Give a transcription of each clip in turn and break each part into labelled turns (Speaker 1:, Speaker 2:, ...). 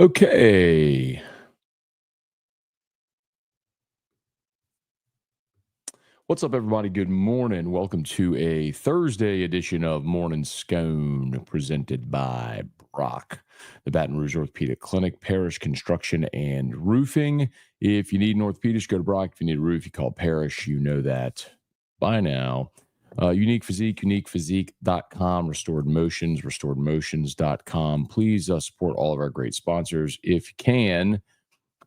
Speaker 1: Okay. What's up, everybody? Good morning. Welcome to a Thursday edition of Morning Scone presented by Brock, the Baton Rouge Orthopedic Clinic, Parish Construction and Roofing. If you need an orthopedist, go to Brock. If you need a roof, you call Parish. You know that by now. Unique Physique, uniquephysique.com, Restored Motions, restoredmotions.com. Please support all of our great sponsors if you can.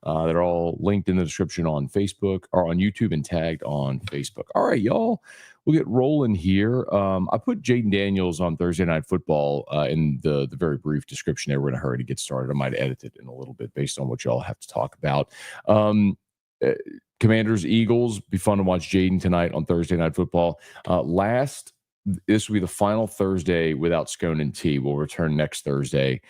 Speaker 1: They're all linked in the description on Facebook or on YouTube and tagged on Facebook. All right, y'all, we'll get rolling here. I put Jayden Daniels on Thursday Night Football in the very brief description there. We're in a hurry to get started. I might edit it in a little bit based on what y'all have to talk about. Uh, Commanders, Eagles, be fun to watch Jayden tonight on Thursday Night Football. This will be the final Thursday without Scone and T. We'll return next Thursday.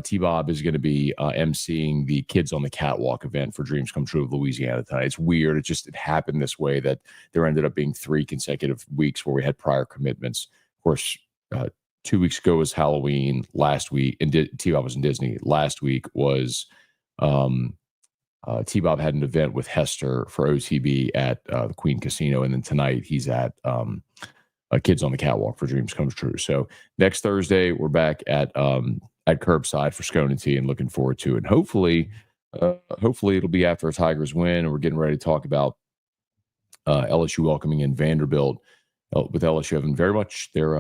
Speaker 1: T-Bob is going to be emceeing the Kids on the Catwalk event for Dreams Come True of Louisiana tonight. It's weird. It happened this way that there ended up being 3 consecutive weeks where we had prior commitments. Of course, 2 weeks ago was Halloween. Last week, and T-Bob was in Disney. Last week was T-Bob had an event with Hester for OTB at the Queen Casino. And then tonight he's at Kids on the Catwalk for Dreams Come True. So next Thursday, we're back at Curbside for Scone and T, and looking forward to it. And hopefully it'll be after a Tigers win, and we're getting ready to talk about LSU welcoming in Vanderbilt with LSU having very much their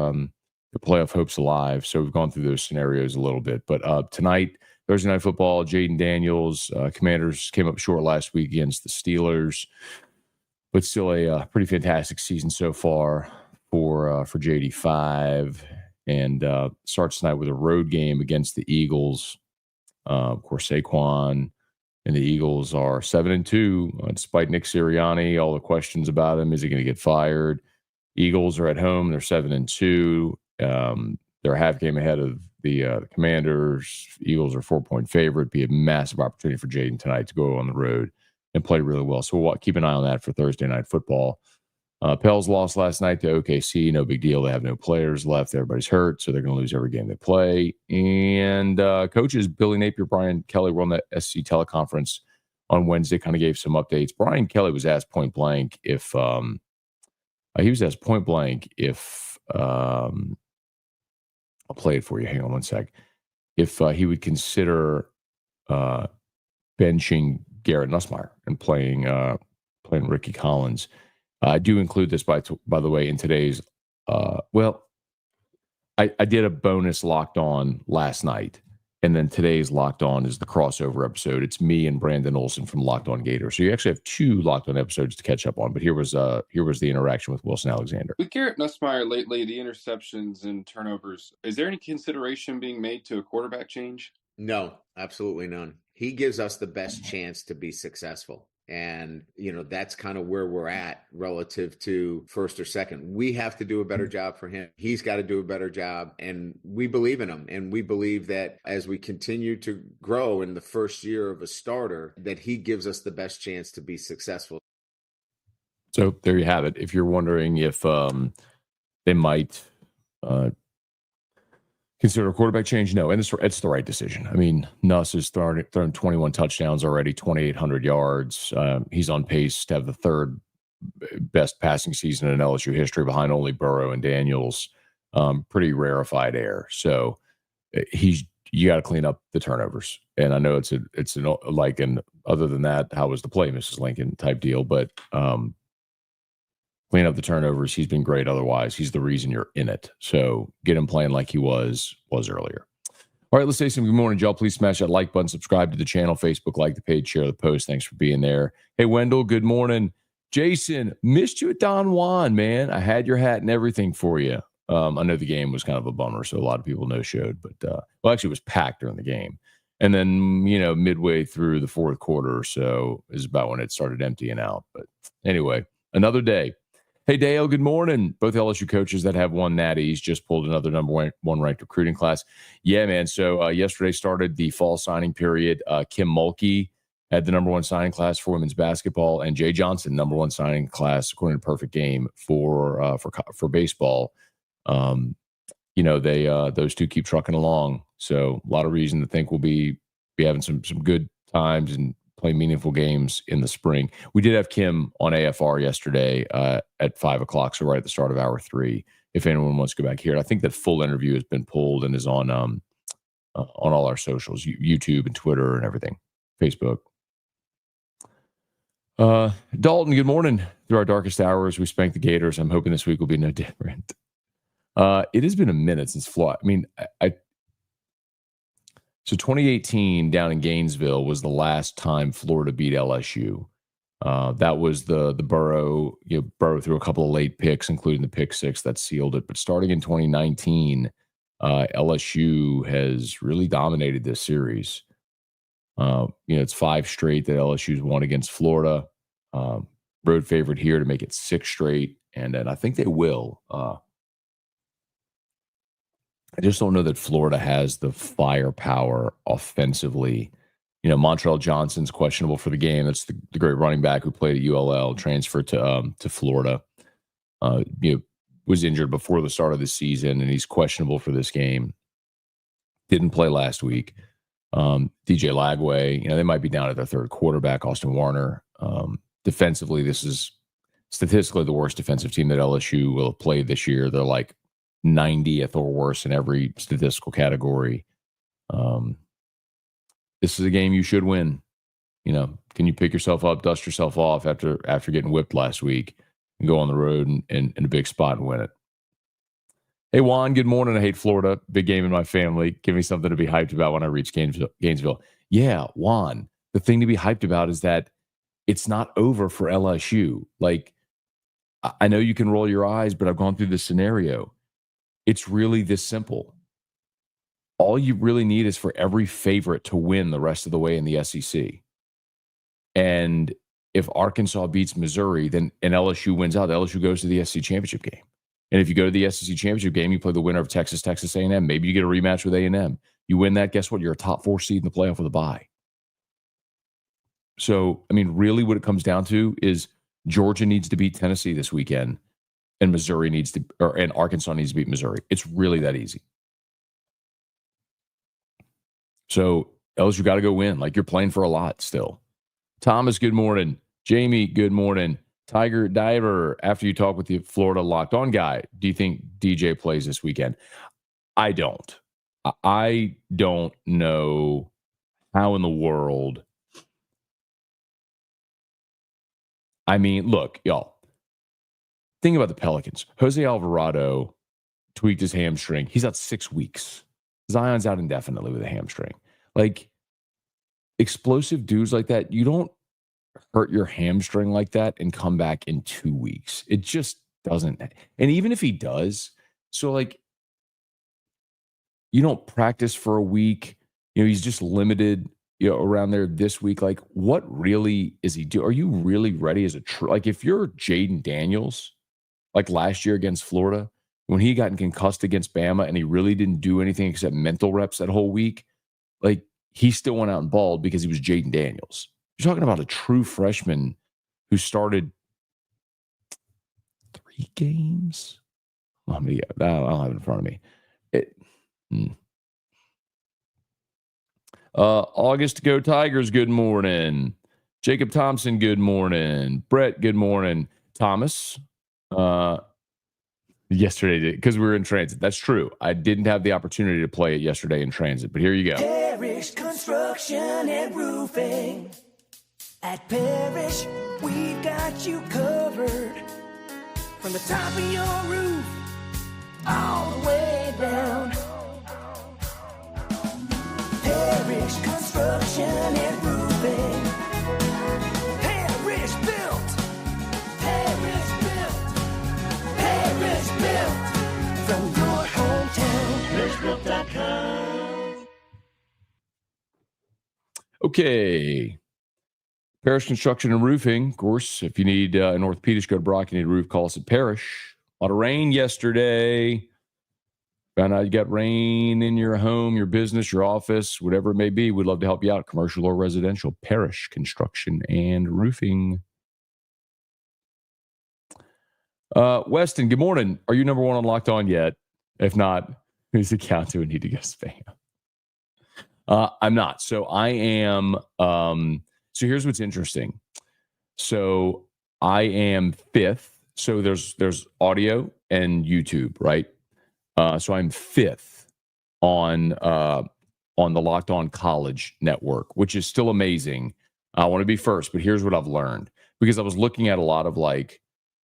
Speaker 1: playoff hopes alive. So we've gone through those scenarios a little bit. But tonight, Thursday Night Football, Jayden Daniels, Commanders came up short last week against the Steelers, but still a pretty fantastic season so far for JD5. And starts tonight with a road game against the Eagles. Of course, Saquon and the Eagles are 7-2, despite Nick Sirianni. All the questions about him: is he going to get fired? Eagles are at home; they're 7-2. They're a half game ahead of the Commanders. Eagles are 4-point favorite. Be a massive opportunity for Jayden tonight to go on the road and play really well. So we'll keep an eye on that for Thursday Night Football. Pels lost last night to OKC. No big deal. They have no players left. Everybody's hurt, so they're going to lose every game they play. And coaches Billy Napier, Brian Kelly were on the SC teleconference on Wednesday, kind of gave some updates. Brian Kelly was asked point blank if I'll play it for you. Hang on one sec. If he would consider benching Garrett Nussmeier and playing Ricky Collins. I do include this, by the way, in today's I did a bonus Locked On last night, and then today's Locked On is the crossover episode. It's me and Brandon Olson from Locked On Gator. So you actually have 2 Locked On episodes to catch up on. But here was the interaction with Wilson Alexander.
Speaker 2: With Garrett Nussmeier lately, the interceptions and turnovers, is there any consideration being made to a quarterback change?
Speaker 3: No, absolutely none. He gives us the best chance to be successful. And, that's kind of where we're at relative to first or second. We have to do a better job for him. He's got to do a better job. And we believe in him. And we believe that as we continue to grow in the first year of a starter, that he gives us the best chance to be successful.
Speaker 1: So there you have it. If you're wondering if they might consider a quarterback change, no, and it's the right decision. I mean, Nuss has thrown 21 touchdowns already, 2,800 yards. He's on pace to have the 3rd best passing season in LSU history, behind only Burrow and Daniels. Pretty rarefied air. So you got to clean up the turnovers. And I know it's an other than that, how was the play, Mrs. Lincoln type deal, but clean up the turnovers. He's been great. Otherwise, he's the reason you're in it. So get him playing like he was earlier. All right, let's say some good morning, y'all. Please smash that like button, subscribe to the channel, Facebook, like the page, share the post. Thanks for being there. Hey, Wendell, good morning. Jason, missed you at Don Juan, man. I had your hat and everything for you. I know the game was kind of a bummer, so a lot of people no-showed, but actually it was packed during the game. And then, midway through the 4th quarter or so is about when it started emptying out. But anyway, another day. Hey, Dale, good morning. Both LSU coaches that have won natties just pulled another number one ranked recruiting class. Yeah, man. So yesterday started the fall signing period. Kim Mulkey had the number 1 signing class for women's basketball, and Jay Johnson, number 1 signing class, according to Perfect Game, for baseball. Those 2 keep trucking along. So a lot of reason to think we'll be be having some good times and play meaningful games in the spring. We did have Kim on AFR yesterday at 5 o'clock, so right at the start of hour 3. If anyone wants to go back here, I think that full interview has been pulled and is on all our socials, YouTube and Twitter and everything, Facebook. Dalton, good morning. Through our darkest hours, we spanked the Gators. I'm hoping this week will be no different. It has been a minute since Florida. I mean, so 2018 down in Gainesville was the last time Florida beat LSU. That was the Burrow. Burrow threw a couple of late picks, including the pick 6 that sealed it. But starting in 2019, LSU has really dominated this series. It's 5 straight that LSU's won against Florida. Road favorite here to make it 6 straight, and I think they will. I just don't know that Florida has the firepower offensively. Montrell Johnson's questionable for the game. That's the great running back who played at ULL, transferred to Florida. Was injured before the start of the season, and he's questionable for this game. Didn't play last week. DJ Lagway, they might be down at their third quarterback, Austin Warner. Defensively, this is statistically the worst defensive team that LSU will have played this year. They're like 90th or worse in every statistical category. This is a game you should win. Can you pick yourself up, dust yourself off after getting whipped last week and go on the road and in a big spot and win it? Hey, Juan, good morning. I hate Florida. Big game in my family. Give me something to be hyped about when I reach Gainesville. Yeah, Juan, the thing to be hyped about is that it's not over for LSU. Like, I know you can roll your eyes, but I've gone through this scenario. It's really this simple. All you really need is for every favorite to win the rest of the way in the SEC. And if Arkansas beats Missouri, and LSU wins out, LSU goes to the SEC championship game. And if you go to the SEC championship game, you play the winner of Texas A&M. Maybe you get a rematch with A&M. You win that, guess what? You're a top 4 seed in the playoff with a bye. So, really what it comes down to is Georgia needs to beat Tennessee this weekend, and and Arkansas needs to beat Missouri. It's really that easy. So, LSU got to go win. Like, you're playing for a lot still. Thomas, good morning. Jamie, good morning. Tiger Diver, after you talk with the Florida Locked On guy, do you think DJ plays this weekend? I don't. I don't know how in the world. Look, y'all. Think about the Pelicans. Jose Alvarado tweaked his hamstring. He's out 6 weeks. Zion's out indefinitely with a hamstring. Like, explosive dudes like that, you don't hurt your hamstring like that and come back in 2 weeks. It just doesn't. And even if he does, so like, you don't practice for a week. He's just limited, around there this week. Like, what really is he do? Are you really ready as like, if you're Jayden Daniels, like last year against Florida, when he got concussed against Bama and he really didn't do anything except mental reps that whole week, like, he still went out and balled because he was Jayden Daniels. You're talking about a true freshman who started 3 games. I don't have it in front of me. August Go Tigers, good morning. Jacob Thompson, good morning. Brett, good morning. Thomas, yesterday, because we were in transit. That's true. I didn't have the opportunity to play it yesterday in transit, but here you go.
Speaker 4: Parish Construction and Roofing. At Parish, we've got you covered. From the top of your roof, all the way down. Parish Construction and Roofing. Parish built. Parish built. Parish built. From your hometown. ParishBuilt.com.
Speaker 1: Okay. Parish Construction and Roofing. Of course, if you need an orthopedic, go to Brock. You need a roof, call us at Parish. A lot of rain yesterday. Found out you got rain in your home, your business, your office, whatever it may be. We'd love to help you out, commercial or residential. Parish Construction and Roofing. Weston, good morning. Are you number 1 on Locked On yet? If not, whose account do we need to go spam? I'm not. So I am. So here's what's interesting. So I am fifth. So there's audio and YouTube, right? So I'm fifth on the Locked On College Network, which is still amazing. I want to be first, but here's what I've learned, because I was looking at a lot of like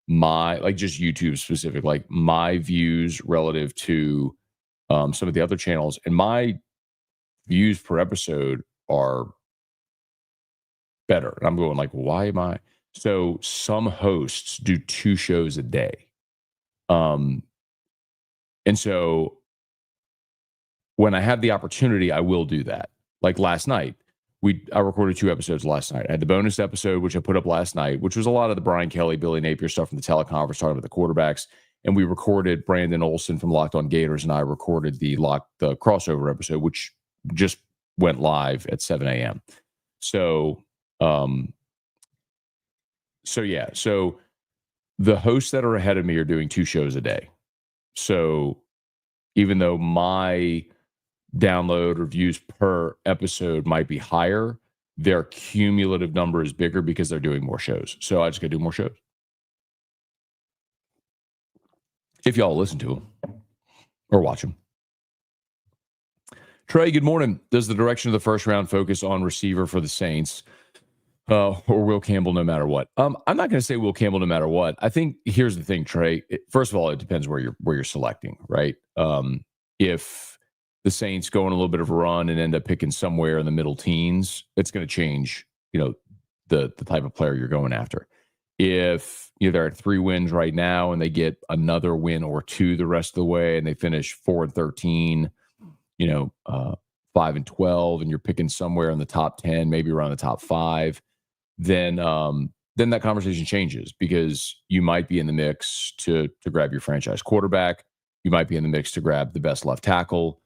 Speaker 1: just YouTube specific, like my views relative to some of the other channels, and my views per episode are better. And I'm going like, why am I? So some hosts do 2 shows a day. And so when I have the opportunity, I will do that. Like last night, I recorded 2 episodes last night. I had the bonus episode, which I put up last night, which was a lot of the Brian Kelly, Billy Napier stuff from the teleconference talking about the quarterbacks. And we recorded Brandon Olson from Locked On Gators, and I recorded the crossover episode, which just went live at 7 a.m. So the hosts that are ahead of me are doing 2 shows a day. So even though my download or views per episode might be higher, their cumulative number is bigger because they're doing more shows. So I just got to do more shows. If y'all listen to them or watch them. Trey, good morning. Does the direction of the first round focus on receiver for the Saints or Will Campbell no matter what? I'm not going to say Will Campbell no matter what. I think here's the thing, Trey. First of all, it depends where you're selecting, right? If the Saints go on a little bit of a run and end up picking somewhere in the middle teens, it's going to change, the type of player you're going after. If they're at 3 wins right now and they get another win or 2 the rest of the way and they finish 4-13, 5-12, and you're picking somewhere in the top 10, maybe around the top 5, then that conversation changes, because you might be in the mix to grab your franchise quarterback. You might be in the mix to grab the best left tackle,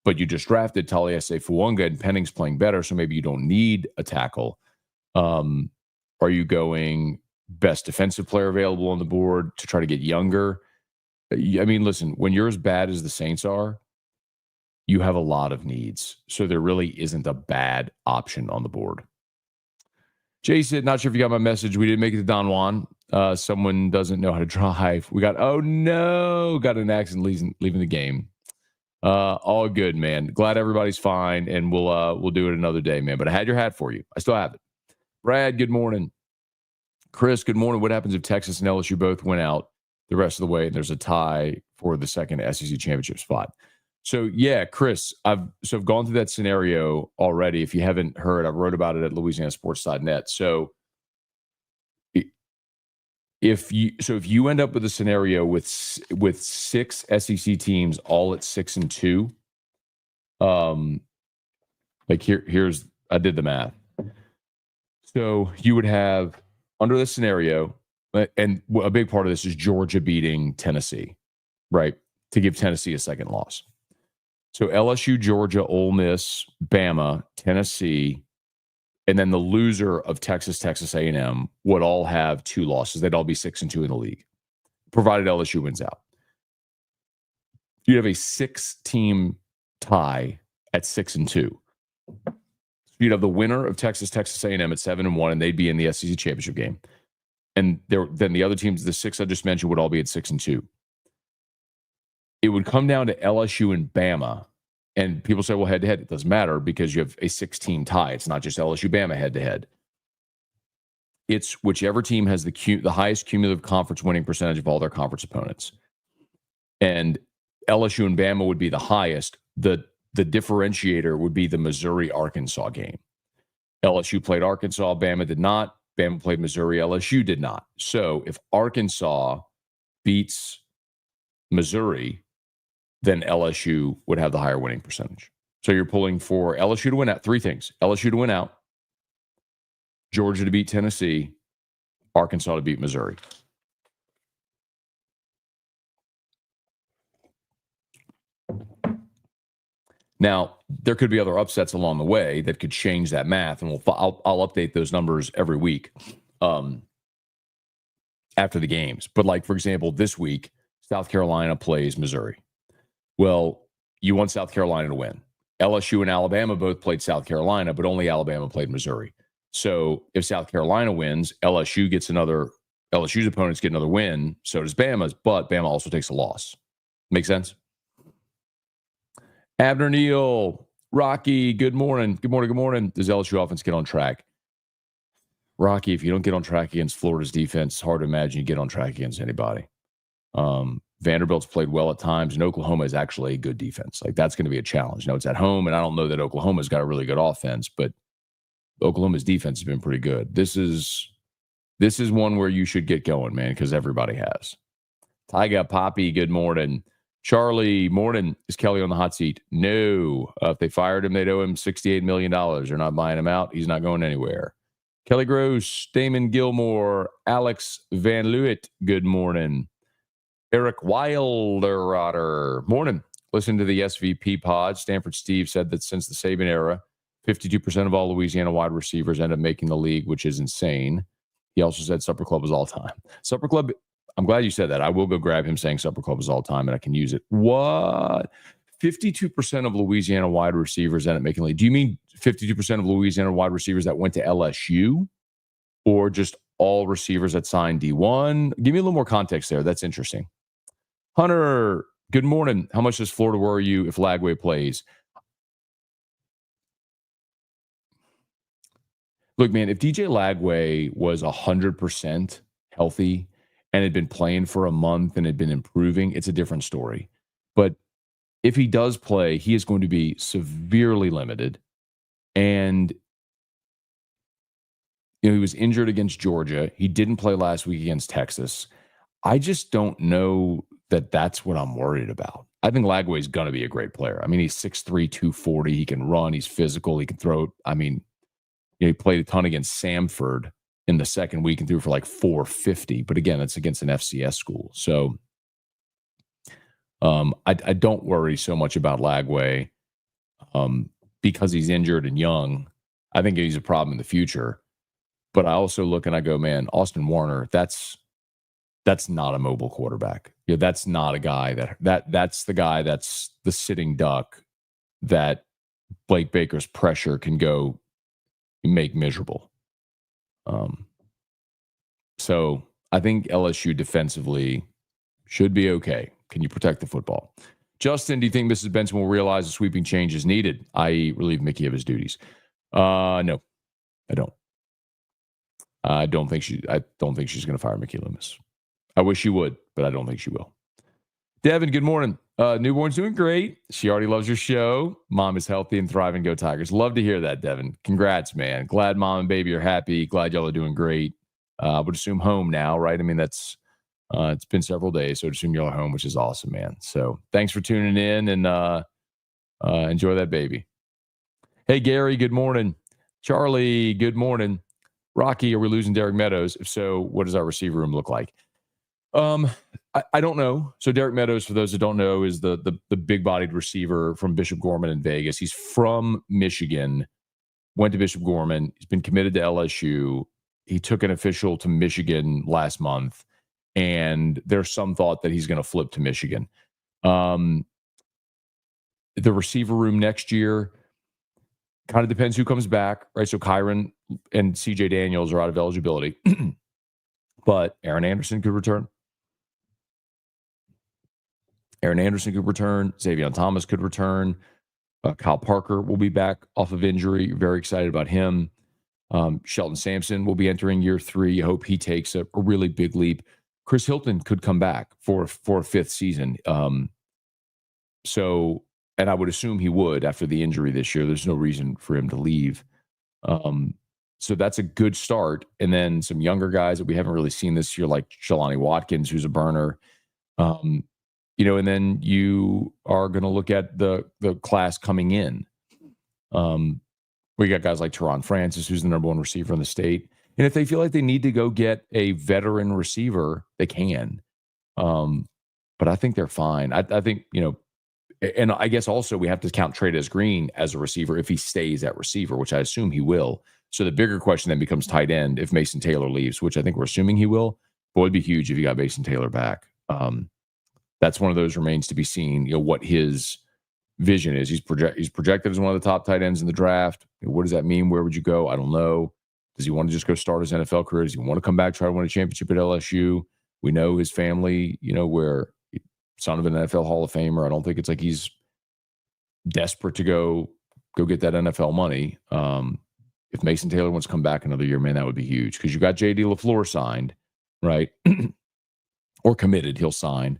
Speaker 1: but you just drafted Taliesin Fuanga and Penning's playing better, so maybe you don't need a tackle. Are you going best defensive player available on the board to try to get younger? I mean, listen, when you're as bad as the Saints are, you have a lot of needs. So there really isn't a bad option on the board. Jason, not sure if you got my message. We didn't make it to Don Juan. Someone doesn't know how to drive. Got an accident leaving the game. All good, man. Glad everybody's fine, and we'll do it another day, man. But I had your hat for you. I still have it. Brad, good morning. Chris, good morning. What happens if Texas and LSU both win out the rest of the way and there's a tie for the second SEC championship spot? So, yeah, Chris, I've gone through that scenario already. If you haven't heard, I wrote about it at LouisianaSports.net. So if you end up with a scenario with 6 SEC teams all at 6-2, here's I did the math. So you would have, under this scenario, and a big part of this is Georgia beating Tennessee, right, to give Tennessee a second loss. So LSU, Georgia, Ole Miss, Bama, Tennessee, and then the loser of Texas A&M would all have 2 losses. They'd all be 6-2 in the league, provided LSU wins out. You'd have a 6-team tie at 6-2. You'd have the winner of Texas A&M at 7-1, and they'd be in the SEC championship game. And then the other teams, the 6 I just mentioned, would all be at 6-2. It would come down to LSU and Bama. And people say, well, head-to-head, it doesn't matter because you have a 6-team tie. It's not just LSU-Bama head-to-head. It's whichever team has the highest cumulative conference winning percentage of all their conference opponents. And LSU and Bama would be the highest. The differentiator would be the Missouri-Arkansas game. LSU played Arkansas, Bama did not. Bama played Missouri, LSU did not. So if Arkansas beats Missouri, then LSU would have the higher winning percentage. So you're pulling for LSU to win out. 3 things: LSU to win out, Georgia to beat Tennessee, Arkansas to beat Missouri. Now, there could be other upsets along the way that could change that math, and I'll update those numbers every week after the games. But like, for example, this week, South Carolina plays Missouri. Well, you want South Carolina to win. LSU and Alabama both played South Carolina, but only Alabama played Missouri. So if South Carolina wins, LSU's opponents get another win. So does Bama's, but Bama also takes a loss. Make sense? Abner Neal, Rocky, good morning. Good morning. Good morning. Does LSU offense get on track? Rocky, if you don't get on track against Florida's defense, it's hard to imagine you get on track against anybody. Vanderbilt's played well at times, and Oklahoma is actually a good defense. Like, that's going to be a challenge. Now, it's at home, and I don't know that Oklahoma's got a really good offense, but Oklahoma's defense has been pretty good. This is one where you should get going, man, because everybody has. Tyga Poppy, good morning. Charlie, morning. Is Kelly on the hot seat? No. If they fired him, they'd owe him $68 million. They're not buying him out. He's not going anywhere. Kelly Gross, Damon Gilmore, Alex Van Leeuwen, good morning. Eric Wilderotter, morning. Listen to the SVP pod. Stanford Steve said that since the Saban era, 52% of all Louisiana wide receivers end up making the league, which is insane. He also said Supper Club is all time. Supper Club, I'm glad you said that. I will go grab him saying Supper Club is all time, and I can use it. What? 52% of Louisiana wide receivers end up making the league. Do you mean 52% of Louisiana wide receivers that went to LSU, or just all receivers that signed D1? Give me a little more context there. That's interesting. Hunter, good morning. How much does Florida worry you if Lagway plays? Look, man, if DJ Lagway was 100% healthy and had been playing for a month and had been improving, it's a different story. But if he does play, he is going to be severely limited. And he was injured against Georgia. He didn't play last week against Texas. I just don't know that that's what I'm worried about. I think Lagway's going to be a great player. I mean, he's 6'3", 240. He can run. He's physical. He can throw. I mean, he played a ton against Samford in the second week and threw for like 450. But again, it's against an FCS school. So I don't worry so much about Lagway because he's injured and young. I think he's a problem in the future. But I also look and I go, man, Austin Warner, that's not a mobile quarterback. Yeah, that's not a guy that's the guy that's the sitting duck that Blake Baker's pressure can go make miserable. So I think LSU defensively should be okay. Can you protect the football? Justin, do you think Mrs. Benson will realize a sweeping change is needed, i.e. relieve Mickey of his duties? No, I don't. I don't think she's going to fire Mickey Loomis. I wish she would, but I don't think she will. Devin, good morning. Newborn's doing great. She already loves your show. Mom is healthy and thriving. Go Tigers. Love to hear that, Devin. Congrats, man. Glad mom and baby are happy. Glad y'all are doing great. I would assume home now, right? I mean, that's it's been several days, so I'd assume y'all are home, which is awesome, man. So thanks for tuning in and enjoy that baby. Hey, Gary, good morning. Charlie, good morning. Rocky, are we losing Derek Meadows? If so, what does our receiver room look like? I don't know. So Derek Meadows, for those that don't know, is the big-bodied receiver from Bishop Gorman in Vegas. He's from Michigan, went to Bishop Gorman. He's been committed to LSU. He took an official to Michigan last month, and there's some thought that he's going to flip to Michigan. The receiver room next year kind of depends who comes back, right? So Kyron and CJ Daniels are out of eligibility, but Aaron Anderson could return. Xavier Thomas could return. Kyle Parker will be back off of injury. Very excited about him. Shelton Sampson will be entering year 3. I hope he takes a really big leap. Chris Hilton could come back for a fifth season. And I would assume he would after the injury this year. There's no reason for him to leave. So that's a good start. And then some younger guys that we haven't really seen this year, like Shalani Watkins, who's a burner. And then you are going to look at the class coming in. We got guys like Teron Francis, who's the number 1 receiver in the state. And if they feel like they need to go get a veteran receiver, they can. But I think they're fine. I think, and I guess also we have to count Trey'Dez Green as a receiver if he stays at receiver, which I assume he will. So the bigger question then becomes tight end if Mason Taylor leaves, which I think we're assuming he will. Boy, it'd be huge if you got Mason Taylor back. That's one of those remains to be seen, what his vision is. He's projected as one of the top tight ends in the draft. What does that mean? Where would you go? I don't know. Does he want to just go start his NFL career? Does he want to come back, try to win a championship at LSU? We know his family, where son of an NFL Hall of Famer. I don't think it's like he's desperate to go get that NFL money. If Mason Taylor wants to come back another year, man, that would be huge because you got J.D. LaFleur signed, right? Or committed, he'll sign.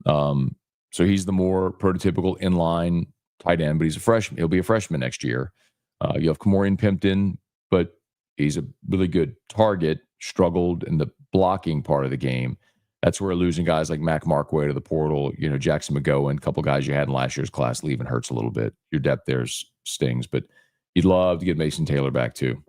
Speaker 1: So he's the more prototypical inline tight end, but he's a freshman. He'll be a freshman next year. You have Kamorian Pimpton, but he's a really good target, struggled in the blocking part of the game. That's where losing guys like Mac Markway to the portal, Jackson McGowan, a couple guys you had in last year's class leaving hurts a little bit. Your depth there stings, but you'd love to get Mason Taylor back too.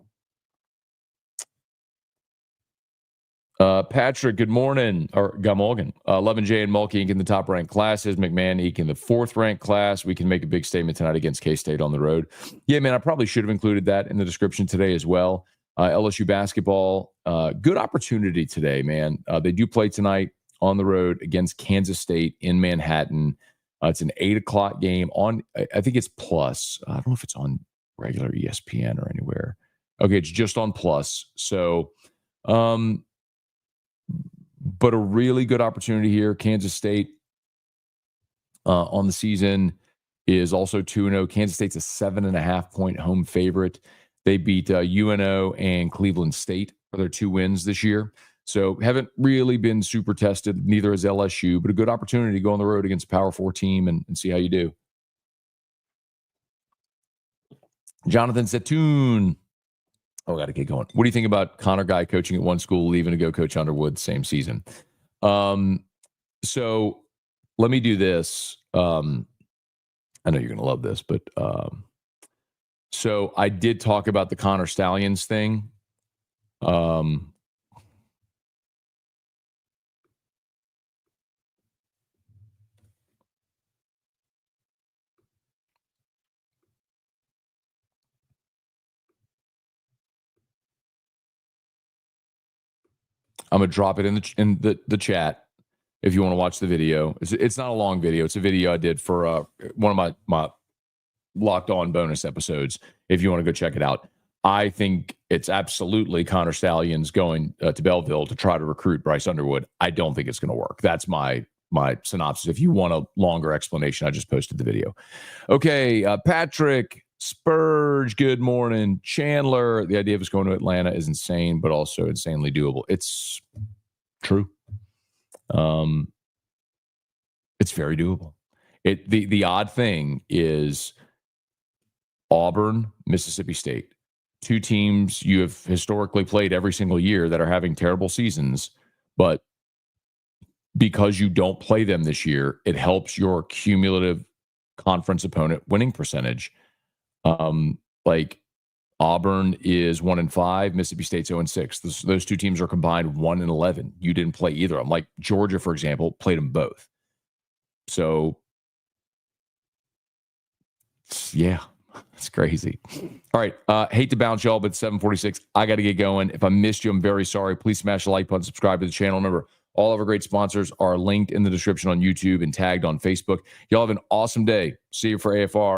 Speaker 1: Patrick, good morning. Or Gumorgan. Loving Jay and Mulkey in the top-ranked classes. McMahon in the fourth-ranked class. We can make a big statement tonight against K-State on the road. Yeah, man, I probably should have included that in the description today as well. LSU basketball, good opportunity today, man. They do play tonight on the road against Kansas State in Manhattan. It's an 8 o'clock game on, I think it's Plus. I don't know if it's on regular ESPN or anywhere. Okay, it's just on Plus. So, but a really good opportunity here. Kansas State on the season is also 2-0. Kansas State's a 7.5-point home favorite. They beat UNO and Cleveland State for their 2 wins this year. So haven't really been super tested. Neither has LSU, but a good opportunity to go on the road against a Power 4 team and see how you do. Jonathan Zetoun. Oh, got to get going. What do you think about Connor Guy coaching at one school, leaving to go coach Underwood same season? So let me do this. I know you're going to love this, but so I did talk about the Connor Stallions thing. I'm gonna drop it in the chat if you want to watch the video. It's not a long video. It's a video I did for one of my Locked On bonus episodes. If you want to go check it out, I think it's absolutely Connor Stallions going to Belleville to try to recruit Bryce Underwood. I don't think it's going to work. That's my synopsis. If you want a longer explanation, I just posted the video. Okay, Patrick Spurge, good morning. Chandler, the idea of us going to Atlanta is insane, but also insanely doable. It's true. It's very doable. The odd thing is Auburn, Mississippi State, 2 teams you have historically played every single year that are having terrible seasons, but because you don't play them this year, it helps your cumulative conference opponent winning percentage. Like Auburn is 1-5, Mississippi State's 0-6. Those 2 teams are combined 1-11. You didn't play either of them. Like Georgia, for example, played them both. So, yeah, it's crazy. All right, hate to bounce y'all, but 7:46. I got to get going. If I missed you, I'm very sorry. Please smash the like button, subscribe to the channel. Remember, all of our great sponsors are linked in the description on YouTube and tagged on Facebook. Y'all have an awesome day. See you for AFR.